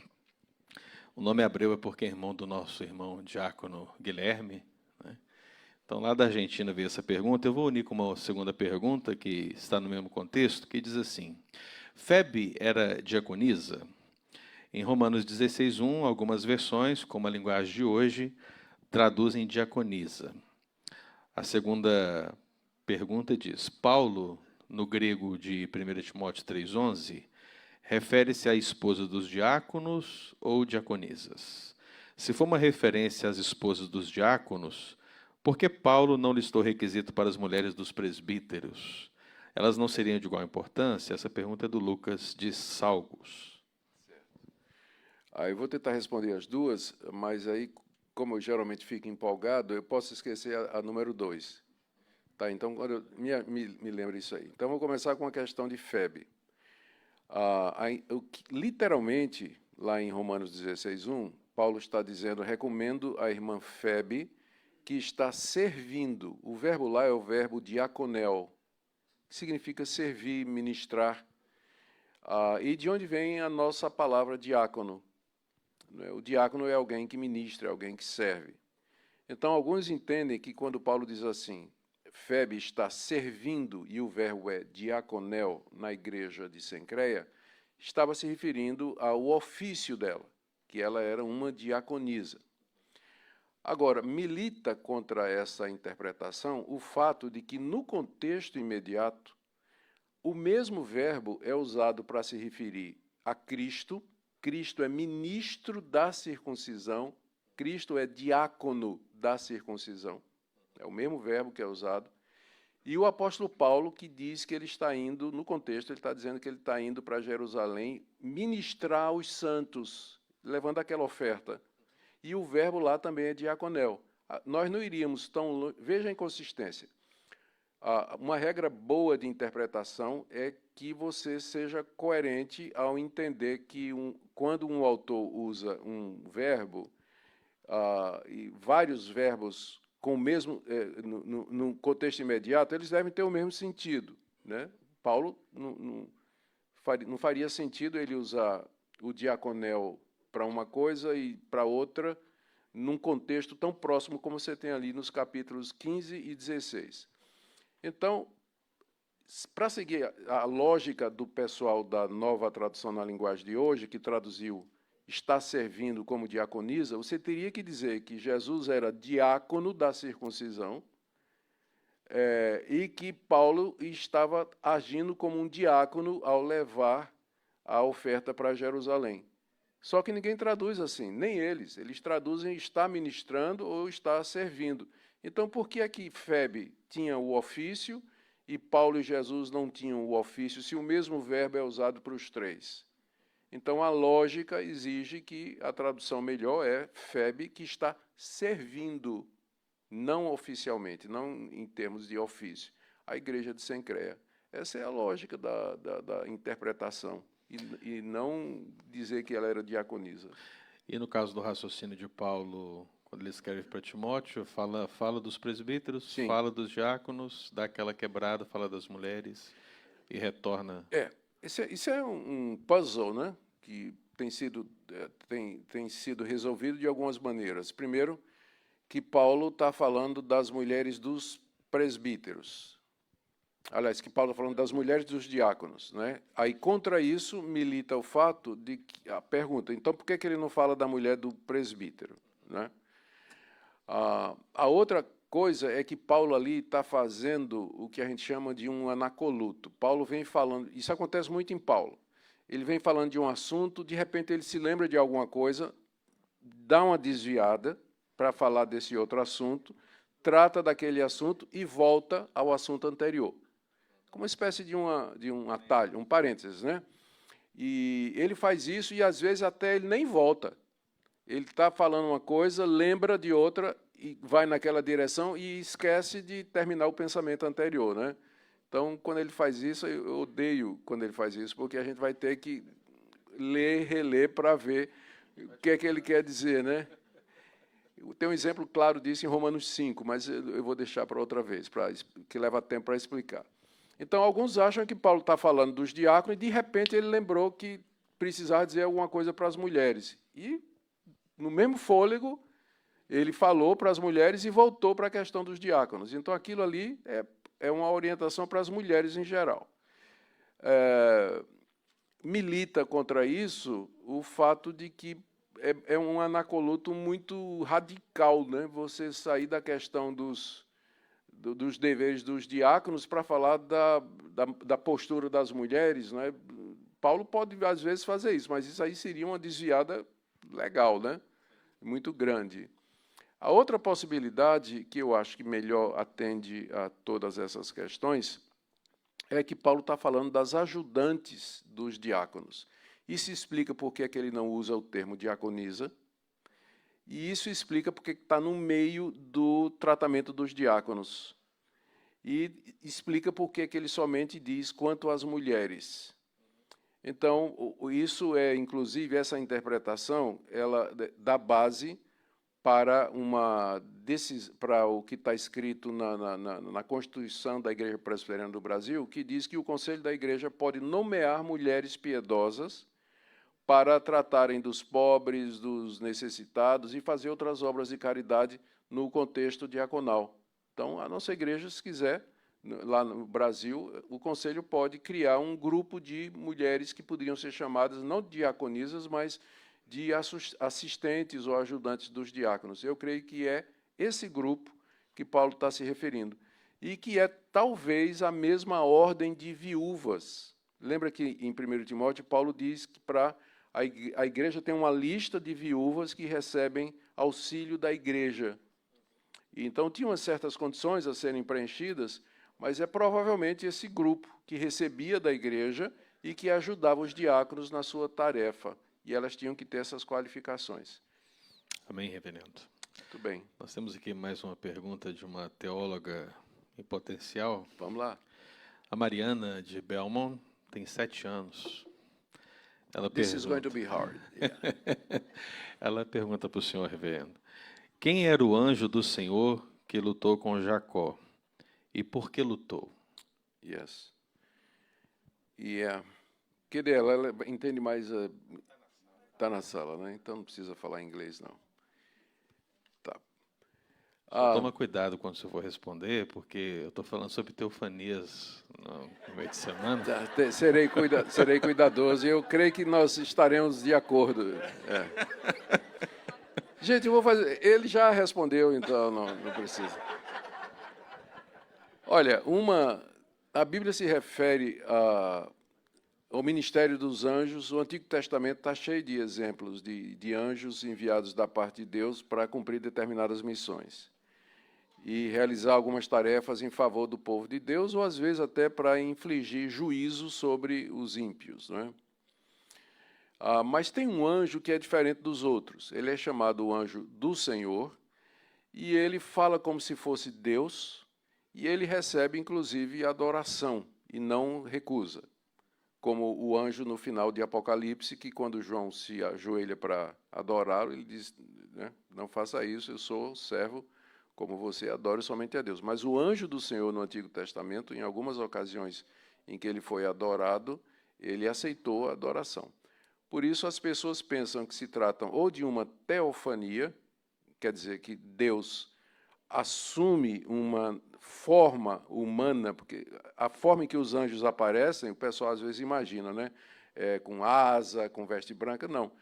O nome Abreu é porque é irmão do nosso irmão diácono Guilherme, né? Então, lá da Argentina veio essa pergunta. Eu vou unir com uma segunda pergunta, que está no mesmo contexto, que diz assim: Febe era diaconisa? Em Romanos 16:1, algumas versões, como a linguagem de hoje, traduzem diaconisa. A segunda pergunta diz: Paulo, no grego de 1 Timóteo 3:11, refere-se à esposa dos diáconos ou diaconisas? Se for uma referência às esposas dos diáconos, por que Paulo não listou requisito para as mulheres dos presbíteros? Elas não seriam de igual importância? Essa pergunta é do Lucas de Salgos. Aí eu vou tentar responder as duas, mas aí, como eu geralmente fico empolgado, eu posso esquecer a número 2. Tá, então, quando eu me lembro isso aí. Então, vou começar com a questão de Febe. Literalmente, lá em Romanos 16:1, Paulo está dizendo, recomendo a irmã Febe, que está servindo. O verbo lá é o verbo diaconel, que significa servir, ministrar. E de onde vem a nossa palavra diácono? O diácono é alguém que ministra, é alguém que serve. Então, alguns entendem que quando Paulo diz assim, Febe está servindo, e o verbo é diaconel, na igreja de Cencreia, estava se referindo ao ofício dela, que ela era uma diaconisa. Agora, milita contra essa interpretação o fato de que, no contexto imediato, o mesmo verbo é usado para se referir a Cristo. Cristo é ministro da circuncisão, Cristo é diácono da circuncisão. É o mesmo verbo que é usado. E o apóstolo Paulo, que diz que ele está indo, no contexto, ele está dizendo que ele está indo para Jerusalém ministrar aos santos, levando aquela oferta. E o verbo lá também é diaconel. Nós não iríamos tão longe. Veja a inconsistência. Uma regra boa de interpretação é que você seja coerente ao entender que quando um autor usa um verbo, e vários verbos com o mesmo, no contexto imediato, eles devem ter o mesmo sentido, né? Paulo não faria sentido ele usar o diaconel para uma coisa e para outra, num contexto tão próximo como você tem ali nos capítulos 15 e 16. Então, para seguir a lógica do pessoal da Nova Tradução na Linguagem de hoje, que traduziu está servindo como diaconisa, você teria que dizer que Jesus era diácono da circuncisão e que Paulo estava agindo como um diácono ao levar a oferta para Jerusalém. Só que ninguém traduz assim, nem eles. Eles traduzem está ministrando ou está servindo. Então, por que é que Febe tinha o ofício e Paulo e Jesus não tinham o ofício, se o mesmo verbo é usado para os três? Então, a lógica exige que a tradução melhor é Febe, que está servindo, não oficialmente, não em termos de ofício, a igreja de Cencreia. Essa é a lógica da interpretação, e não dizer que ela era diaconisa. E no caso do raciocínio de Paulo, quando ele escreve para Timóteo, fala dos presbíteros, Sim. Fala dos diáconos, dá aquela quebrada, fala das mulheres e retorna. Isso é um puzzle, né? Que tem sido resolvido de algumas maneiras. Primeiro, que Paulo está falando das mulheres dos presbíteros. Aliás, que Paulo está falando das mulheres dos diáconos, né? Aí, contra isso, milita o fato de que a pergunta, então, por que ele não fala da mulher do presbítero, né? A outra coisa é que Paulo ali está fazendo o que a gente chama de um anacoluto. Paulo vem falando, isso acontece muito em Paulo. Ele vem falando de um assunto, de repente ele se lembra de alguma coisa, dá uma desviada para falar desse outro assunto, trata daquele assunto e volta ao assunto anterior. Como uma espécie de um atalho, um parênteses, né? E ele faz isso e, às vezes, até ele nem volta. Ele está falando uma coisa, lembra de outra, e vai naquela direção e esquece de terminar o pensamento anterior, né? Então, quando ele faz isso, eu odeio quando ele faz isso, porque a gente vai ter que ler, reler para ver o que é que ele quer dizer, né? Tem um exemplo claro disso em Romanos 5, mas eu vou deixar para outra vez, que leva tempo para explicar. Então, alguns acham que Paulo está falando dos diáconos e, de repente, ele lembrou que precisava dizer alguma coisa para as mulheres. E, no mesmo fôlego, ele falou para as mulheres e voltou para a questão dos diáconos. Então, aquilo ali é uma orientação para as mulheres em geral. Milita contra isso o fato de que é um anacoluto muito radical, né? Você sair da questão dos deveres dos diáconos para falar da postura das mulheres, né? Paulo pode, às vezes, fazer isso, mas isso aí seria uma desviada legal, né? Muito grande. A outra possibilidade, que eu acho que melhor atende a todas essas questões, é que Paulo está falando das ajudantes dos diáconos. Isso explica por que é que ele não usa o termo diaconisa, e isso explica porque está no meio do tratamento dos diáconos. E explica por que ele somente diz quanto às mulheres. Então, isso é, inclusive, essa interpretação, ela dá base para para o que está escrito na Constituição da Igreja Presbiteriana do Brasil, que diz que o Conselho da Igreja pode nomear mulheres piedosas para tratarem dos pobres, dos necessitados e fazer outras obras de caridade no contexto diaconal. Então, a nossa igreja, se quiser, lá no Brasil, o Conselho pode criar um grupo de mulheres que poderiam ser chamadas, não de diaconisas, mas de assistentes ou ajudantes dos diáconos. Eu creio que é esse grupo que Paulo está se referindo, e que é talvez a mesma ordem de viúvas. Lembra que em 1 Timóteo, Paulo diz que a igreja tem uma lista de viúvas que recebem auxílio da igreja. Então, tinham certas condições a serem preenchidas, mas é provavelmente esse grupo que recebia da igreja e que ajudava os diáconos na sua tarefa. E elas tinham que ter essas qualificações. Amém, reverendo. Muito bem. Nós temos aqui mais uma pergunta de uma teóloga em potencial. Vamos lá. A Mariana, de Belmont, tem 7 anos. Ela This is going to be hard. Yeah. Ela pergunta para o senhor, reverendo, quem era o anjo do Senhor que lutou com Jacó? E por que lutou? Yes. Yeah. Que dela? Ela entende mais... Está na sala, né? Então não precisa falar inglês, não. Tá. Toma cuidado quando você for responder, porque eu estou falando sobre teofanias no meio de semana. Serei cuidadoso e eu creio que nós estaremos de acordo. É. Gente, eu vou fazer... Ele já respondeu, então não precisa. Olha, a Bíblia se refere ao ministério dos anjos. O Antigo Testamento está cheio de exemplos de anjos enviados da parte de Deus para cumprir determinadas missões e realizar algumas tarefas em favor do povo de Deus, ou às vezes até para infligir juízo sobre os ímpios, não é? Mas tem um anjo que é diferente dos outros. Ele é chamado o anjo do Senhor, e ele fala como se fosse Deus, e ele recebe, inclusive, adoração, e não recusa. Como o anjo no final de Apocalipse, que quando João se ajoelha para adorá-lo, ele diz, né, não faça isso, eu sou servo como você, adora somente a Deus. Mas o anjo do Senhor no Antigo Testamento, em algumas ocasiões em que ele foi adorado, ele aceitou a adoração. Por isso as pessoas pensam que se tratam ou de uma teofania, quer dizer que Deus assume uma forma humana, porque a forma em que os anjos aparecem, o pessoal às vezes imagina, né? Com asa, com veste branca, não.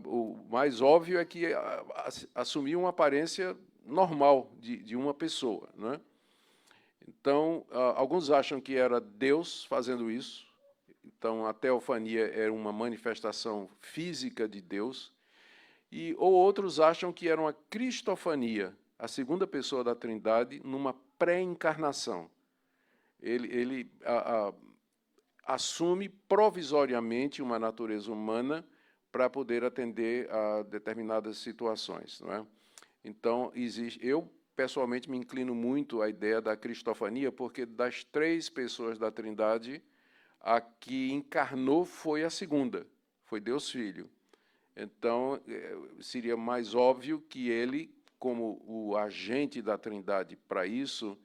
O mais óbvio é que assumiu uma aparência normal de uma pessoa, né? Então, alguns acham que era Deus fazendo isso. Então, a teofania era uma manifestação física de Deus. Ou outros acham que era uma cristofania, a segunda pessoa da Trindade, numa pré-encarnação. Ele assume provisoriamente uma natureza humana para poder atender a determinadas situações, não é? Então, eu pessoalmente me inclino muito à ideia da cristofania, porque das 3 pessoas da Trindade, a que encarnou foi a segunda, foi Deus Filho. Então, seria mais óbvio que ele, como o agente da Trindade para isso,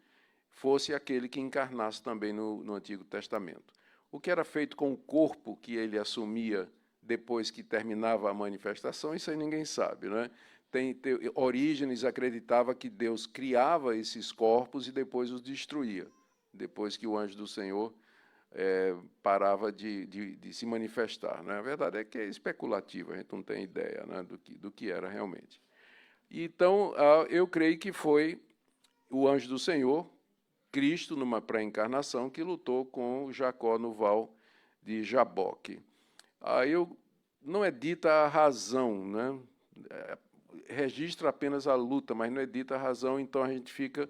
fosse aquele que encarnasse também no Antigo Testamento. O que era feito com o corpo que ele assumia depois que terminava a manifestação, isso aí ninguém sabe, né? Orígenes acreditava que Deus criava esses corpos e depois os destruía, depois que o anjo do Senhor parava de se manifestar, né? A verdade é que é especulativo, a gente não tem ideia, né, do que era realmente. Então, eu creio que foi o anjo do Senhor, Cristo, numa pré-encarnação, que lutou com Jacó no val de Jaboque. Aí não é dita a razão, né? Registra apenas a luta, mas não é dita a razão, então a gente fica...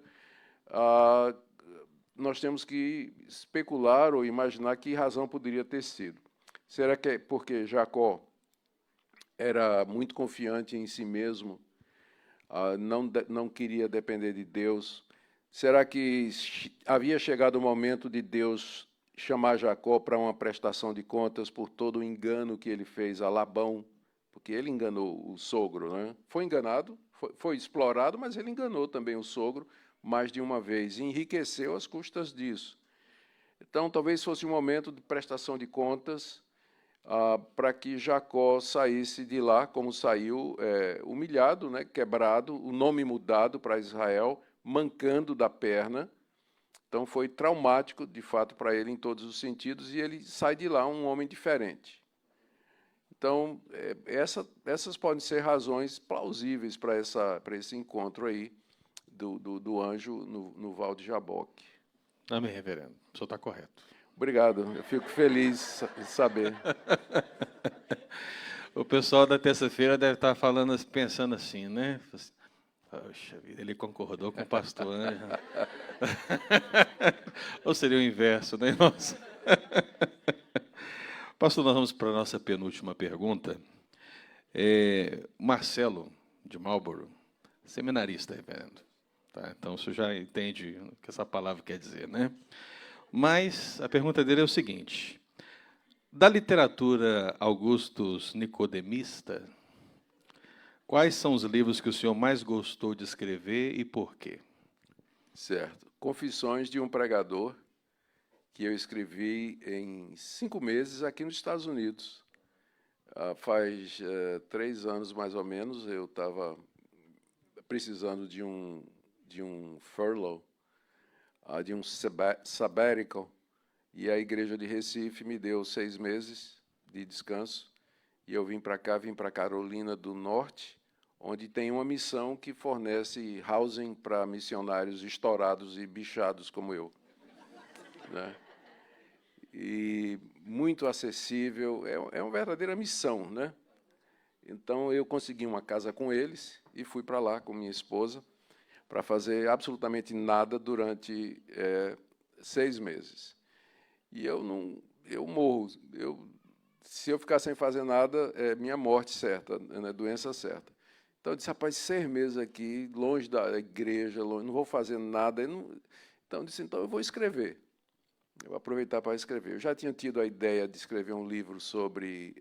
nós temos que especular ou imaginar que razão poderia ter sido. Será que é porque Jacó era muito confiante em si mesmo, não queria depender de Deus? Será que havia chegado o momento de Deus chamar Jacó para uma prestação de contas por todo o engano que ele fez a Labão? Porque ele enganou o sogro, né? Foi enganado, foi explorado, mas ele enganou também o sogro mais de uma vez, e enriqueceu às custas disso. Então, talvez fosse um momento de prestação de contas para que Jacó saísse de lá, como saiu, humilhado, né, quebrado, o nome mudado para Israel, mancando da perna. Então, foi traumático, de fato, para ele em todos os sentidos, e ele sai de lá um homem diferente. Então, essas podem ser razões plausíveis para esse encontro aí do anjo no Val de Jaboque. Amém, reverendo. O senhor está correto. Obrigado, eu fico feliz de saber. O pessoal da terça-feira deve estar falando, pensando assim, né? Poxa vida, ele concordou com o pastor Anjo. Ou seria o inverso, né, irmãos? Pastor, nós vamos para a nossa penúltima pergunta. Marcelo, de Marlborough, seminarista, reverendo. Tá? Então, o senhor já entende o que essa palavra quer dizer, né? Mas a pergunta dele é o seguinte: da literatura Augustus Nicodemista, quais são os livros que o senhor mais gostou de escrever e por quê? Certo. Confissões de um Pregador, que eu escrevi em 5 meses aqui nos Estados Unidos. Faz 3 anos, mais ou menos, eu estava precisando de um furlough, de um sabbatical, e a igreja de Recife me deu 6 meses de descanso, e eu vim para Carolina do Norte, onde tem uma missão que fornece housing para missionários estourados e bichados como eu, né? E muito acessível, é uma verdadeira missão, né? Então, eu consegui uma casa com eles e fui para lá com minha esposa para fazer absolutamente nada durante 6 meses. E eu morro. Se eu ficar sem fazer nada, é minha morte certa, né? Doença certa. Então, eu disse, rapaz, 6 meses aqui, longe da igreja, não vou fazer nada. Então, eu disse, então eu vou escrever. Eu vou aproveitar para escrever. Eu já tinha tido a ideia de escrever um livro sobre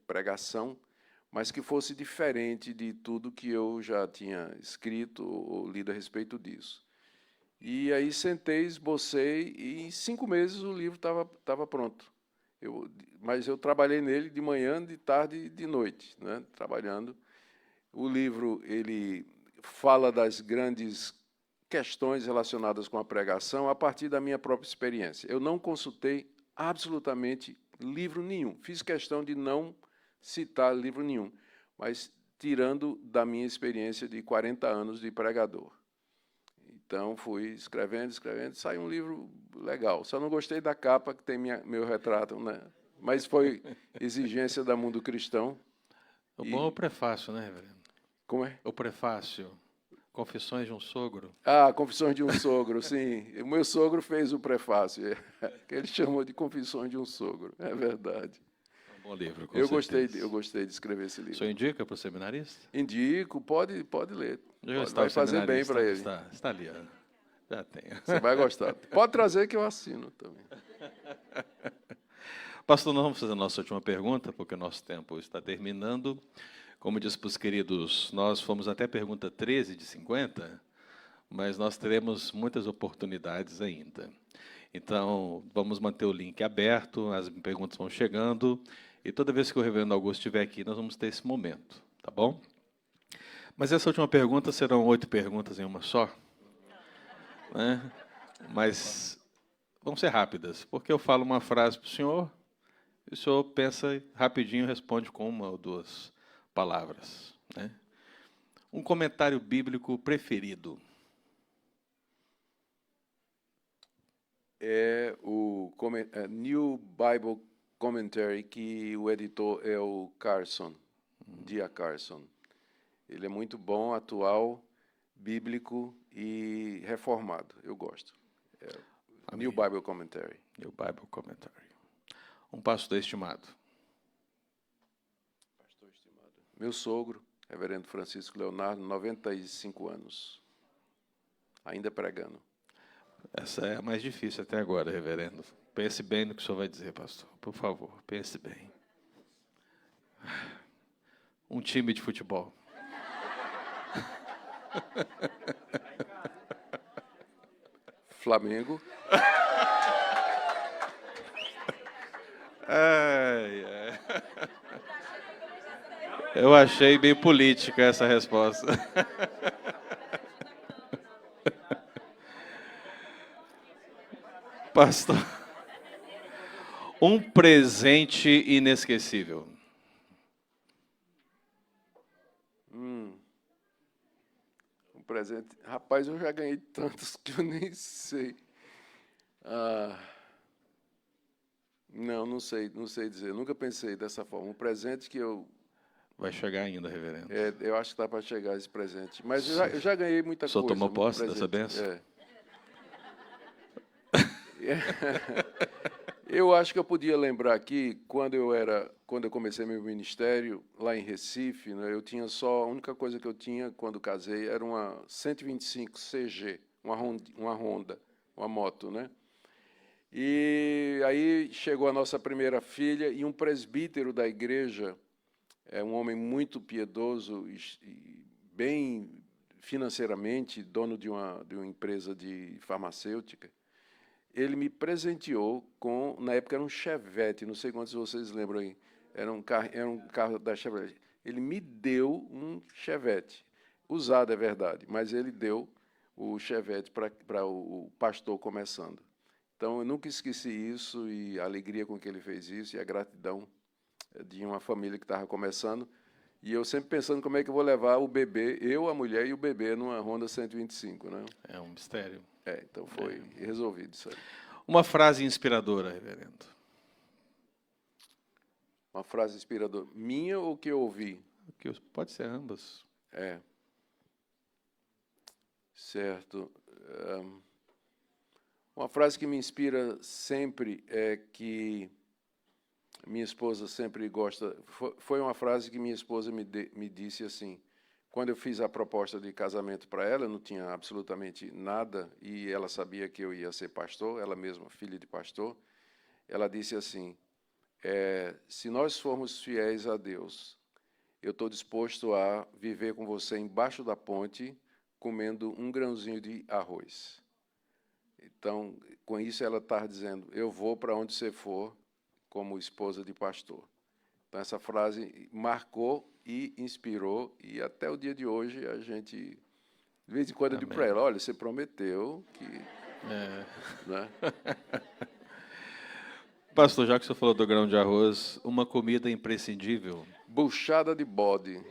pregação, mas que fosse diferente de tudo que eu já tinha escrito ou lido a respeito disso. E aí sentei, esbocei, e em 5 meses o livro estava pronto. Mas eu trabalhei nele de manhã, de tarde e de noite, né, trabalhando. O livro ele fala das grandes questões relacionadas com a pregação a partir da minha própria experiência. Eu não consultei absolutamente livro nenhum. Fiz questão de não citar livro nenhum, mas tirando da minha experiência de 40 anos de pregador. Então, fui escrevendo, saiu um livro legal. Só não gostei da capa, que tem meu retrato, né? Mas foi exigência da Mundo Cristão. O bom é o prefácio, né, reverendo? Como é? O prefácio. Confissões de um Sogro. Confissões de um Sogro, sim. O meu sogro fez o prefácio, que ele chamou de Confissões de um Sogro. É verdade. É um bom livro, com eu certeza. gostei de escrever esse livro. O senhor indica para o seminarista? Indico, pode ler. Vai fazer bem para ele. Está ali, ó. Já tenho. Você vai gostar. Pode trazer que eu assino também. Pastor, nós vamos fazer a nossa última pergunta, porque o nosso tempo está terminando. Como disse para os queridos, nós fomos até a pergunta 13 de 50, mas nós teremos muitas oportunidades ainda. Então, vamos manter o link aberto, as perguntas vão chegando, e toda vez que o reverendo Augusto estiver aqui, nós vamos ter esse momento, tá bom? Mas essa última pergunta serão 8 perguntas em uma só, né? Mas vão ser rápidas, porque eu falo uma frase para o senhor, e o senhor pensa rapidinho e responde com 1 ou 2 palavras, né? Um comentário bíblico preferido? É o New Bible Commentary, que o editor é o Carson, D.A. Carson. Ele é muito bom, atual, bíblico e reformado. Eu gosto. New Bible Commentary. New Bible Commentary. Um pastor estimado. Pastor estimado. Meu sogro, reverendo Francisco Leonardo, 95 anos. Ainda pregando. Essa é a mais difícil até agora, reverendo. Pense bem no que o senhor vai dizer, pastor. Por favor, pense bem. Um time de futebol. Flamengo. Eu achei bem política essa resposta. Pastor, um presente inesquecível. Um presente. Rapaz, eu já ganhei tantos que eu nem sei. Não sei dizer. Nunca pensei dessa forma. Um presente que eu... Vai chegar ainda, reverendo. eu acho que está para chegar esse presente. Mas eu já ganhei muita O senhor coisa. tomou muito posse presente. dessa bênção? Eu acho que eu podia lembrar aqui, quando eu comecei meu ministério, lá em Recife, né, a única coisa que eu tinha quando casei era uma 125 CG, uma Honda, uma moto, né? E aí chegou a nossa primeira filha e um presbítero da igreja, um homem muito piedoso e bem financeiramente, dono de uma empresa de farmacêutica. Ele me presenteou com, na época era um Chevette, não sei quantos vocês lembram aí, era um carro da Chevette. Ele me deu um Chevette, usado é verdade, mas ele deu o Chevette para o pastor começando. Então, eu nunca esqueci isso e a alegria com que ele fez isso e a gratidão de uma família que estava começando. E eu sempre pensando como é que eu vou levar o bebê, eu, a mulher e o bebê numa Honda 125, né? É um mistério. Então foi resolvido isso aí. Uma frase inspiradora, reverendo. Uma frase inspiradora. Minha ou que eu ouvi? Pode ser ambas. Certo. Uma frase que me inspira sempre é que minha esposa sempre gosta... Foi uma frase que minha esposa me disse assim, quando eu fiz a proposta de casamento para ela, não tinha absolutamente nada, e ela sabia que eu ia ser pastor, ela mesma, filha de pastor, ela disse assim, se nós formos fiéis a Deus, eu estou disposto a viver com você embaixo da ponte, comendo um grãozinho de arroz. Então, com isso ela está dizendo, eu vou para onde você for, como esposa de pastor. Então, essa frase marcou e inspirou, e até o dia de hoje a gente, de vez em quando, eu digo para ela, olha, você prometeu que... Né? Pastor, já que o senhor falou do grão de arroz, uma comida imprescindível. Buchada de bode.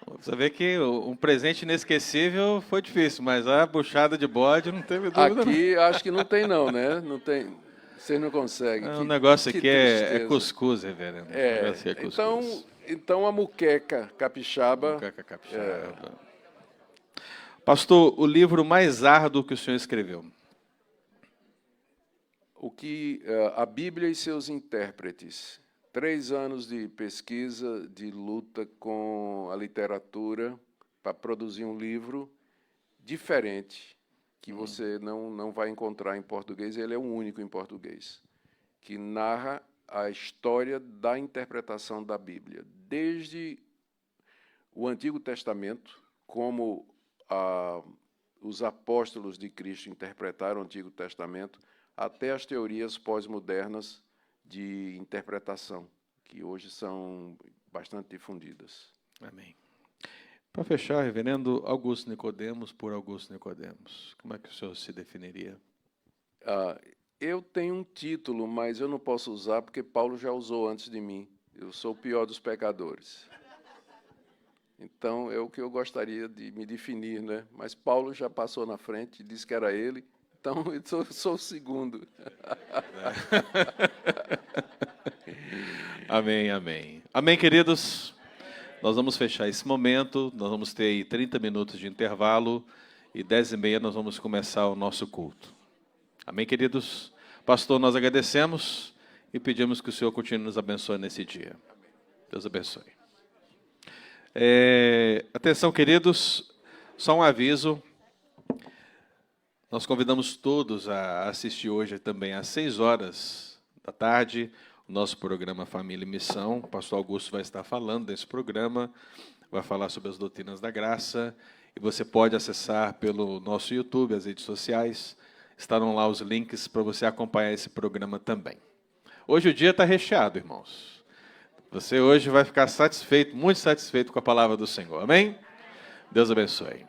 Você vê que um presente inesquecível foi difícil, mas a buchada de bode não teve dúvida. Aqui, acho que não tem não, né? Não tem... Vocês não conseguem. O negócio aqui é tristeza. cuscuz, reverendo. Então a muqueca capixaba. Muqueca capixaba. Pastor, o livro mais árduo que o senhor escreveu? A Bíblia e seus intérpretes. 3 anos de pesquisa, de luta com a literatura para produzir um livro diferente, que você não vai encontrar em português, ele é o único em português, que narra a história da interpretação da Bíblia, desde o Antigo Testamento, como os apóstolos de Cristo interpretaram o Antigo Testamento, até as teorias pós-modernas de interpretação, que hoje são bastante difundidas. Amém. Para fechar, reverendo Augusto Nicodemos, por Augusto Nicodemos, como é que o senhor se definiria? Eu tenho um título, mas eu não posso usar porque Paulo já usou antes de mim. Eu sou o pior dos pecadores. Então, é o que eu gostaria de me definir, né? Mas Paulo já passou na frente, disse que era ele, Então, eu sou o segundo. Amém, amém. Amém, queridos? Nós vamos fechar esse momento, nós vamos ter aí 30 minutos de intervalo e 10h30 nós vamos começar o nosso culto. Amém, queridos? Pastor, nós agradecemos e pedimos que o Senhor continue nos abençoando nesse dia. Deus abençoe. Atenção, queridos, só um aviso. Nós convidamos todos a assistir hoje também às 18h o nosso programa Família e Missão. O pastor Augusto vai estar falando desse programa, vai falar sobre as doutrinas da graça, e você pode acessar pelo nosso YouTube, as redes sociais, estarão lá os links para você acompanhar esse programa também. Hoje o dia está recheado, irmãos. Você hoje vai ficar satisfeito, muito satisfeito com a palavra do Senhor. Amém? Deus abençoe.